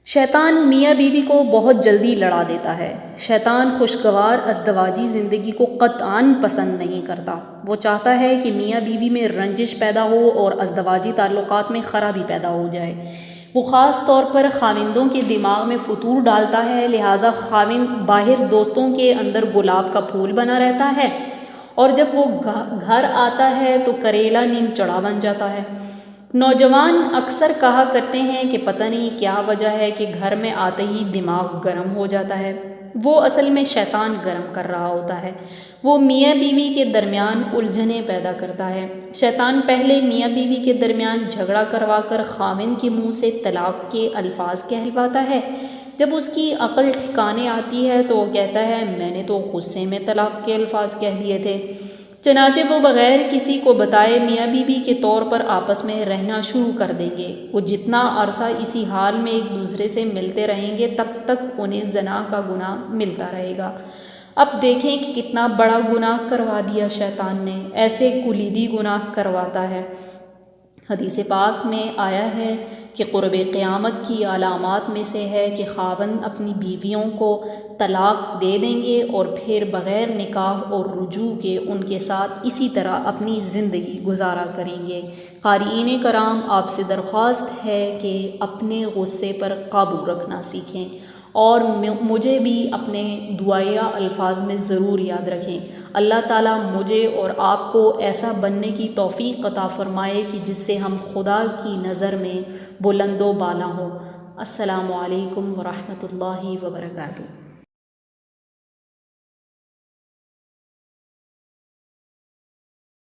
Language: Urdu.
شیطان میاں بیوی کو بہت جلدی لڑا دیتا ہے۔ شیطان خوشگوار ازدواجی زندگی کو قطعاً پسند نہیں کرتا۔ وہ چاہتا ہے کہ میاں بیوی میں رنجش پیدا ہو اور ازدواجی تعلقات میں خرابی پیدا ہو جائے۔ وہ خاص طور پر خاوندوں کے دماغ میں فتور ڈالتا ہے، لہٰذا خاوند باہر دوستوں کے اندر گلاب کا پھول بنا رہتا ہے اور جب وہ گھر آتا ہے تو کریلا نیم چڑھا بن جاتا ہے۔ نوجوان اکثر کہا کرتے ہیں کہ پتہ نہیں کیا وجہ ہے کہ گھر میں آتے ہی دماغ گرم ہو جاتا ہے۔ وہ اصل میں شیطان گرم کر رہا ہوتا ہے۔ وہ میاں بیوی کے درمیان الجھنیں پیدا کرتا ہے۔ شیطان پہلے میاں بیوی کے درمیان جھگڑا کروا کر خاوند کے منہ سے طلاق کے الفاظ کہلواتا ہے۔ جب اس کی عقل ٹھکانے آتی ہے تو وہ کہتا ہے میں نے تو غصے میں طلاق کے الفاظ کہہ دیے تھے۔ چنانچہ وہ بغیر کسی کو بتائے میاں بیوی کے طور پر آپس میں رہنا شروع کر دیں گے۔ وہ جتنا عرصہ اسی حال میں ایک دوسرے سے ملتے رہیں گے تب تک انہیں زنا کا گناہ ملتا رہے گا۔ اب دیکھیں کہ کتنا بڑا گناہ کروا دیا شیطان نے۔ ایسے کلیدی گناہ کرواتا ہے۔ حدیث پاک میں آیا ہے کہ قرب قیامت کی علامات میں سے ہے کہ خاوند اپنی بیویوں کو طلاق دے دیں گے اور پھر بغیر نکاح اور رجوع کے ان کے ساتھ اسی طرح اپنی زندگی گزارا کریں گے۔ قارئین کرام، آپ سے درخواست ہے کہ اپنے غصے پر قابو رکھنا سیکھیں اور مجھے بھی اپنے دعائیہ الفاظ میں ضرور یاد رکھیں۔ اللہ تعالیٰ مجھے اور آپ کو ایسا بننے کی توفیق عطا فرمائے کہ جس سے ہم خدا کی نظر میں بلند و بالا ہوں۔ السلام علیکم ورحمۃ اللہ وبرکاتہ۔